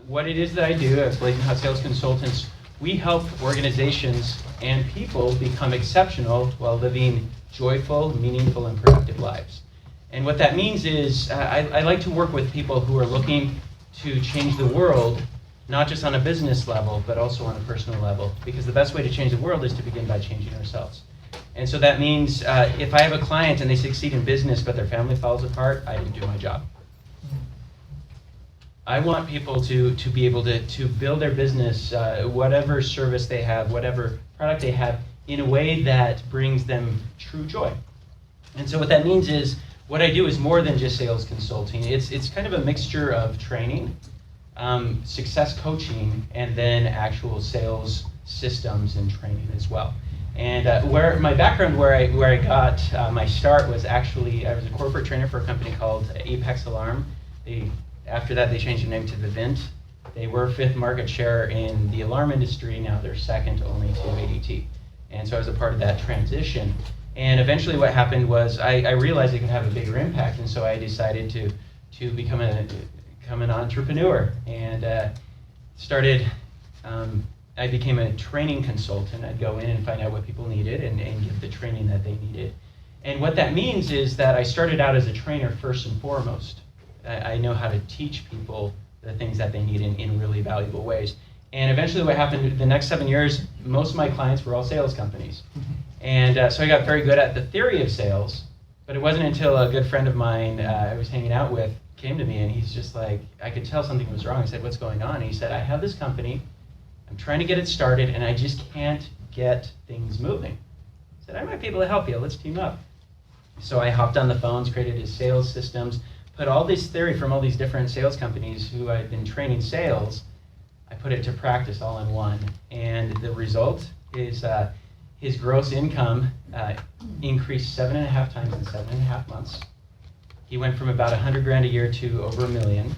what it is that I do as Blazing Hot Sales Consultants, we help organizations and people become exceptional while living joyful, meaningful, and productive lives. And what that means is I like to work with people who are looking to change the world, not just on a business level, but also on a personal level. Because the best way to change the world is to begin by changing ourselves. And so that means if I have a client and they succeed in business but their family falls apart, I didn't do my job. I want people to be able to build their business, whatever service they have, whatever product they have, in a way that brings them true joy. And so what that means is, what I do is more than just sales consulting. It's kind of a mixture of training, success coaching, and then actual sales systems and training as well. And where my background, where I got my start was actually, I was a corporate trainer for a company called Apex Alarm. After that, they changed their name to Vivint. They were 5th market share in the alarm industry. Now they're second only to ADT. And so I was a part of that transition. And eventually what happened was I realized it could have a bigger impact, and so I decided to become an entrepreneur, and I became a training consultant. I'd go in and find out what people needed and give the training that they needed. And what that means is that I started out as a trainer first and foremost. I know how to teach people the things that they need in really valuable ways. And eventually what happened, the next 7 years, most of my clients were all sales companies. And so I got very good at the theory of sales, but it wasn't until a good friend of mine I was hanging out with came to me, and he's just like, I could tell something was wrong. I said, what's going on? And he said, I have this company, I'm trying to get it started, and I just can't get things moving. I said, I might be able to help you, let's team up. So I hopped on the phones, created his sales systems, put all this theory from all these different sales companies who I'd been training sales, I put it to practice all in one. And the result is his gross income increased 7.5 times in 7.5 months. He went from about 100 grand a year to over $1 million.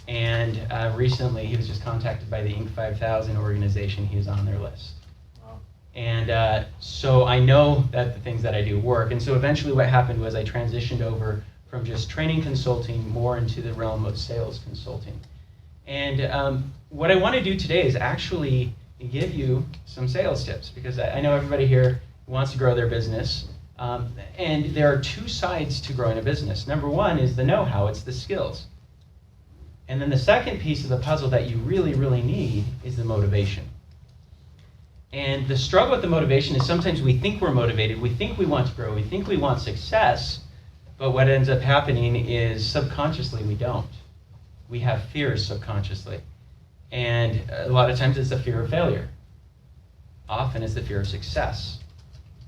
And recently he was just contacted by the Inc. 5000 organization. He is on their list. Wow. And so I know that the things that I do work. And so eventually what happened was I transitioned over from just training consulting more into the realm of sales consulting. And what I want to do today is actually give you some sales tips, because I know everybody here wants to grow their business. And there are two sides to growing a business. Number one is the know-how, it's the skills. And then the second piece of the puzzle that you really, really need is the motivation. And the struggle with the motivation is sometimes we think we're motivated, we think we want to grow, we think we want success, but what ends up happening is subconsciously we don't. We have fears subconsciously. And a lot of times it's the fear of failure. Often it's the fear of success.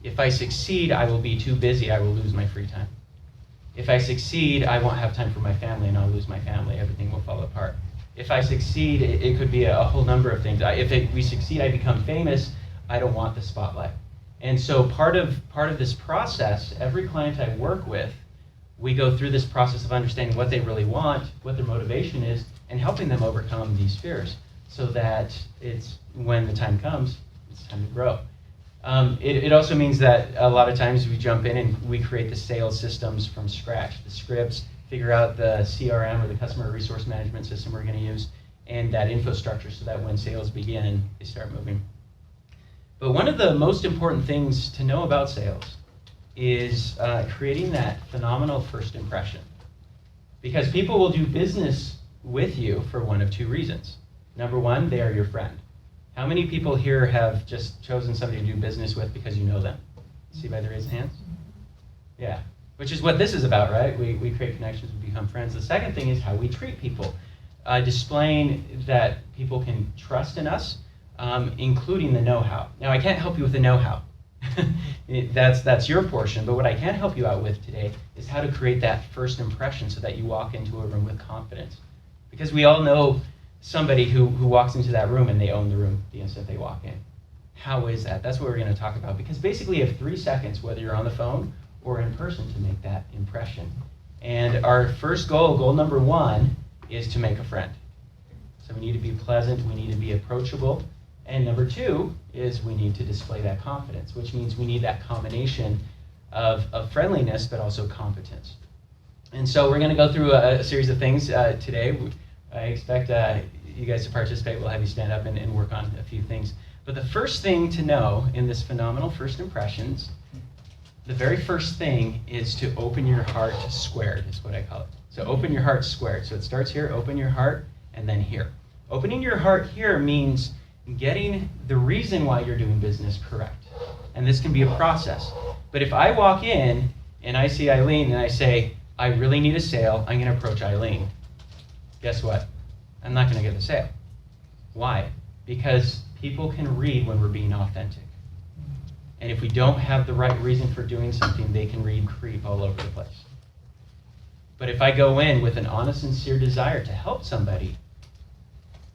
If I succeed, I will be too busy, I will lose my free time. If I succeed, I won't have time for my family and I'll lose my family, everything will fall apart. If I succeed, it could be a whole number of things. If we succeed, I become famous, I don't want the spotlight. And so part of this process, every client I work with, we go through this process of understanding what they really want, what their motivation is, and helping them overcome these fears so that it's when the time comes, it's time to grow. It also means that a lot of times we jump in and we create the sales systems from scratch, the scripts, figure out the CRM or the customer resource management system we're going to use, and that infrastructure so that when sales begin, they start moving. But one of the most important things to know about sales is creating that phenomenal first impression. Because people will do business with you for one of two reasons. Number one, they are your friend. How many people here have just chosen somebody to do business with because you know them? See by the raised hands? Yeah, which is what this is about, right? We create connections, we become friends. The second thing is how we treat people, displaying that people can trust in us, including the know-how. Now, I can't help you with the know-how. That's your portion, but what I can help you out with today is how to create that first impression so that you walk into a room with confidence. Because we all know somebody who walks into that room and they own the room the instant they walk in. How is that? That's what we're going to talk about, because basically you have 3 seconds, whether you're on the phone or in person, to make that impression. And our first goal number 1, is to make a friend. So we need to be pleasant, we need to be approachable, and number 2 is we need to display that confidence, which means we need that combination of friendliness but also competence. And so we're going to go through a series of things today. I expect you guys to participate. We'll have you stand up and work on a few things. But the first thing to know in this phenomenal first impressions, the very first thing is to open your heart squared, is what I call it. So open your heart squared. So it starts here, open your heart, and then here. Opening your heart here means getting the reason why you're doing business correct. And this can be a process. But if I walk in and I see Eileen and I say, I really need a sale, I'm going to approach Eileen. Guess what? I'm not going to get the sale. Why? Because people can read when we're being authentic. And if we don't have the right reason for doing something, they can read creep all over the place. But if I go in with an honest, sincere desire to help somebody,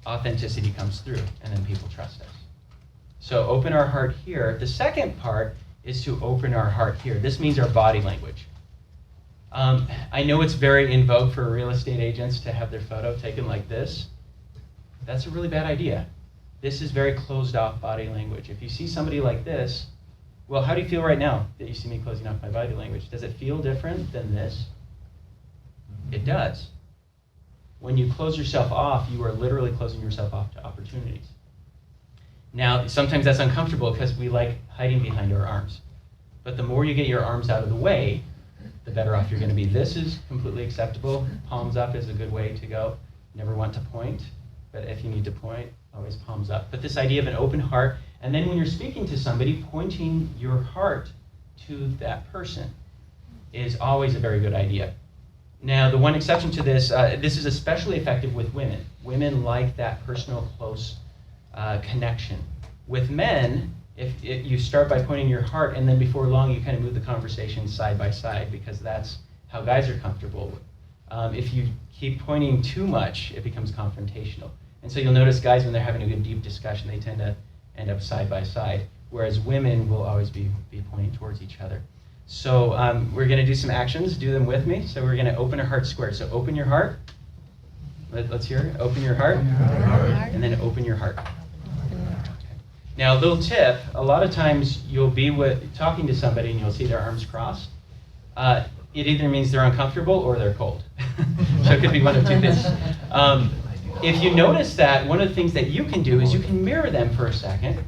authenticity comes through, and then people trust us. So open our heart here. The second part is to open our heart here. This means our body language. I know it's very in vogue for real estate agents to have their photo taken like this. That's a really bad idea. This is very closed off body language. If you see somebody like this, well, how do you feel right now that you see me closing off my body language? Does it feel different than this? It does. When you close yourself off, you are literally closing yourself off to opportunities. Now, sometimes that's uncomfortable because we like hiding behind our arms. But the more you get your arms out of the way, the better off you're going to be. This is completely acceptable. Palms up is a good way to go. Never want to point, but if you need to point, always palms up. But this idea of an open heart, and then when you're speaking to somebody, pointing your heart to that person is always a very good idea. Now, the one exception to this, this is especially effective with women. Women like that personal, close connection. With men, if you start by pointing your heart, and then before long you kind of move the conversation side by side, because that's how guys are comfortable. If you keep pointing too much, it becomes confrontational. And so you'll notice guys, when they're having a good deep discussion, they tend to end up side by side, whereas women will always be pointing towards each other. So we're going to do some actions. Do them with me. So we're going to open our heart square. So open your heart. Let's hear it. Open your heart. And then open your heart. Now, a little tip. A lot of times you'll be talking to somebody and you'll see their arms crossed. It either means they're uncomfortable or they're cold. So it could be one of two things. If you notice that, one of the things that you can do is you can mirror them for a second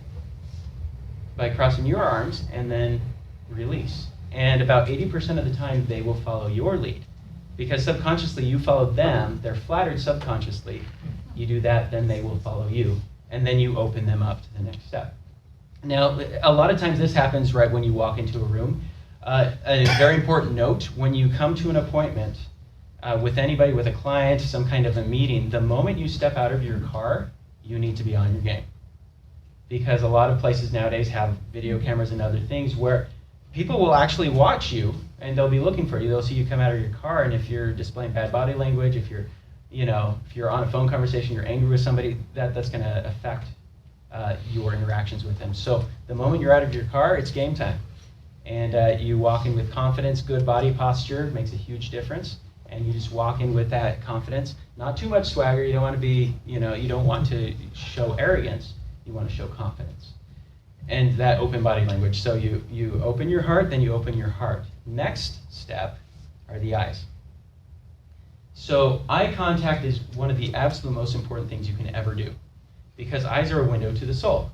by crossing your arms and then release. And about 80% of the time, they will follow your lead. Because subconsciously, you follow them. They're flattered subconsciously. You do that, then they will follow you. And then you open them up to the next step. Now, a lot of times this happens right when you walk into a room. A very important note, when you come to an appointment with anybody, with a client, some kind of a meeting, the moment you step out of your car, you need to be on your game. Because a lot of places nowadays have video cameras and other things where people will actually watch you and they'll be looking for you. They'll see you come out of your car, and if you're displaying bad body language, if you're on a phone conversation, you're angry with somebody, that's going to affect your interactions with them. So the moment you're out of your car, it's game time. And you walk in with confidence, good body posture makes a huge difference. And you just walk in with that confidence. Not too much swagger. You don't want to be, you don't want to show arrogance. You want to show confidence. And that open body language. So you open your heart, then you open your heart. Next step are the eyes. So eye contact is one of the absolute most important things you can ever do, because eyes are a window to the soul.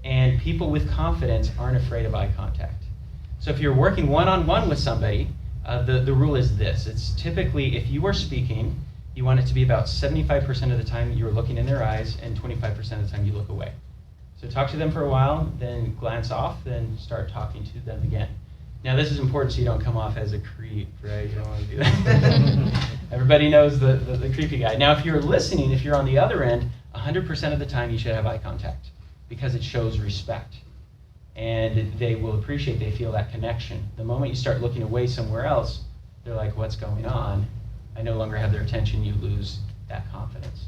And people with confidence aren't afraid of eye contact. So if you're working one-on-one with somebody, the rule is this. It's typically, if you are speaking, you want it to be about 75% of the time you're looking in their eyes, and 25% of the time you look away. So talk to them for a while, then glance off, then start talking to them again. Now this is important so you don't come off as a creep, right? You don't want to do that. Everybody knows the creepy guy. Now if you're listening, if you're on the other end, 100% of the time you should have eye contact, because it shows respect. And they will appreciate, they feel that connection. The moment you start looking away somewhere else, they're like, what's going on? I no longer have their attention, you lose that confidence.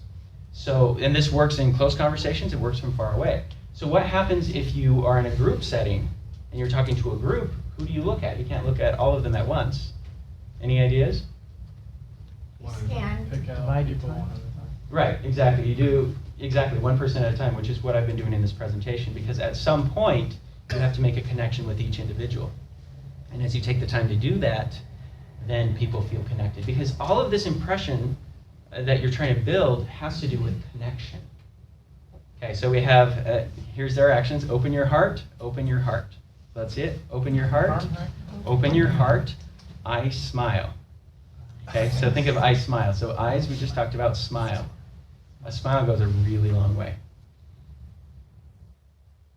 So, and this works in close conversations, it works from far away. So what happens if you are in a group setting and you're talking to a group? Who do you look at? You can't look at all of them at once. Any ideas? Scan. Divide people one at a time. Right, exactly. You do exactly one person at a time, which is what I've been doing in this presentation, because at some point you have to make a connection with each individual. And as you take the time to do that, then people feel connected. Because all of this impression that you're trying to build has to do with connection. Okay, so we have, here's our actions. Open your heart, open your heart. That's it. Open your heart, open your heart. I smile. Okay, so think of I smile. So eyes, we just talked about smile. A smile goes a really long way.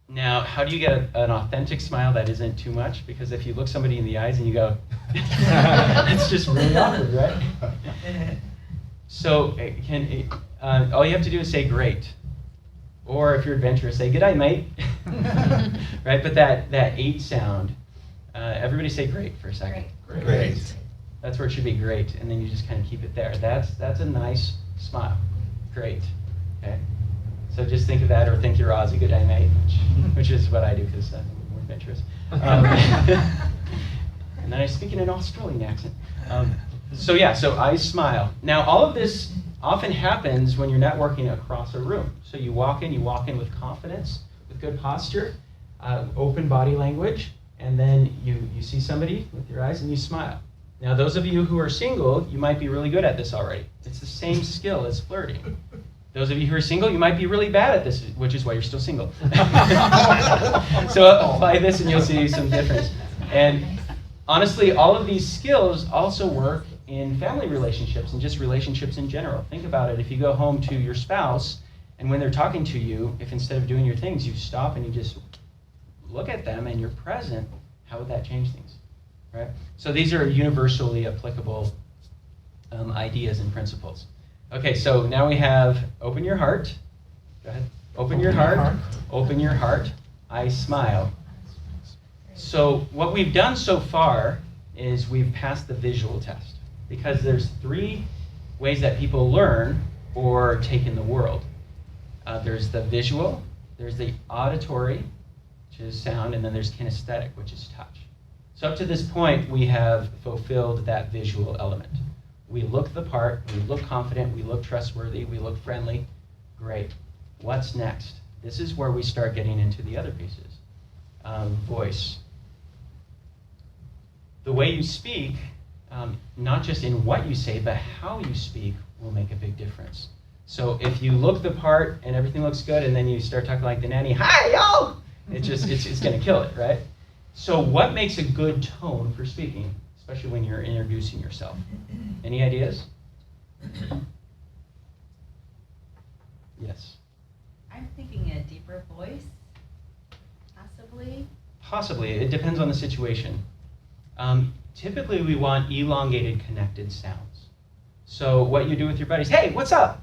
Now, how do you get an authentic smile that isn't too much? Because if you look somebody in the eyes and you go, it's just really awkward, right? So all you have to do is say great. Or if you're adventurous, say good day, mate. Right? But that 8 sound, everybody say great for a second. Great. That's where it should be, great. And then you just kind of keep it there. That's a nice smile. Great. Okay? So just think of that, or think you're Aussie, good day, mate, which is what I do because I'm more adventurous. And then I speak in an Australian accent. So I smile. Now, all of this often happens when you're networking across a room. So you walk in with confidence, with good posture, open body language, and then you see somebody with your eyes and you smile. Now, those of you who are single, you might be really good at this already. It's the same skill as flirting. Those of you who are single, you might be really bad at this, which is why you're still single. So apply this and you'll see some difference. And honestly, all of these skills also work in family relationships and just relationships in general. Think about it. If you go home to your spouse and when they're talking to you, if instead of doing your things, you stop and you just look at them and you're present, how would that change things? Right? So these are universally applicable ideas and principles. Okay, so now we have open your heart. Go ahead. Open your heart. Open your heart. I smile. So what we've done so far is we've passed the visual test, because there's 3 ways that people learn or take in the world. There's the visual, there's the auditory, which is sound, and then there's kinesthetic, which is touch. So up to this point, we have fulfilled that visual element. We look the part, we look confident, we look trustworthy, we look friendly. Great. What's next? This is where we start getting into the other pieces. Voice. The way you speak, not just in what you say, but how you speak will make a big difference. So if you look the part and everything looks good, and then you start talking like the nanny, hi, y'all! It's going to kill it, right? So what makes a good tone for speaking, especially when you're introducing yourself? Any ideas? Yes. I'm thinking a deeper voice, possibly. Possibly. It depends on the situation. Typically, we want elongated, connected sounds. So what you do with your buddies, hey, what's up?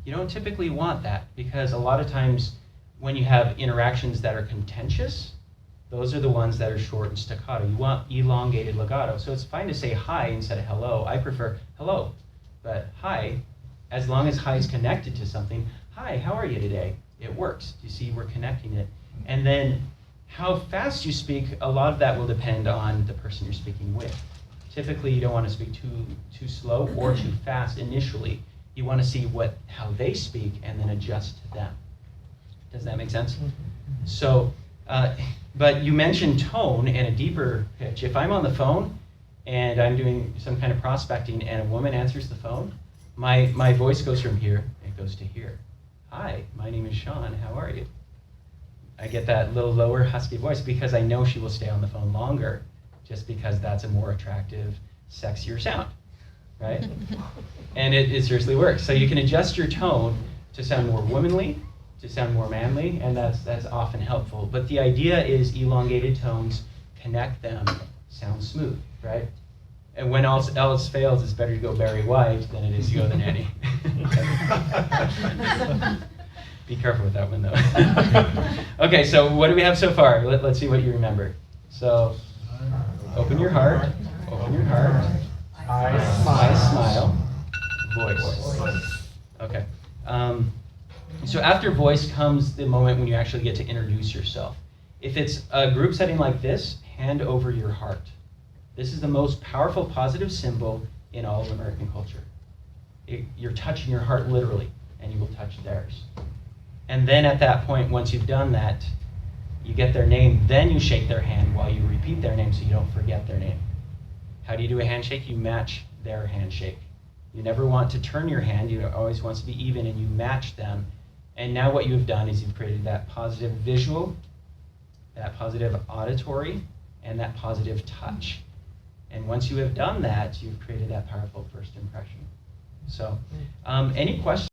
You don't typically want that, because a lot of times when you have interactions that are contentious, those are the ones that are short and staccato. You want elongated legato. So it's fine to say hi instead of hello. I prefer hello, but hi, as long as hi is connected to something, hi, how are you today? It works. You see, we're connecting it. And then how fast you speak, a lot of that will depend on the person you're speaking with. Typically, you don't want to speak too slow or too fast initially. You want to see how they speak and then adjust to them. Does that make sense? So, but you mentioned tone and a deeper pitch. If I'm on the phone and I'm doing some kind of prospecting and a woman answers the phone, my voice goes from here, it goes to here. Hi, my name is Shawn, how are you? I get that little lower husky voice because I know she will stay on the phone longer, just because that's a more attractive, sexier sound, right? And it seriously works. So you can adjust your tone to sound more womanly, to sound more manly, and that's often helpful. But the idea is elongated tones, connect them, sound smooth, right? And when else fails, it's better to go Barry White than it is to go the nanny. Be careful with that one, though. Okay, so what do we have so far? Let's see what you remember. So, open your heart. Open your heart. I smile. Voice. Okay. So after voice comes the moment when you actually get to introduce yourself. If it's a group setting like this, hand over your heart. This is the most powerful positive symbol in all of American culture. You're touching your heart literally, and you will touch theirs. And then at that point, once you've done that, you get their name, then you shake their hand while you repeat their name so you don't forget their name. How do you do a handshake? You match their handshake. You never want to turn your hand, you always want to be even, and you match them. And now what you have done is you've created that positive visual, that positive auditory, and that positive touch. And once you have done that, you've created that powerful first impression. So, any questions?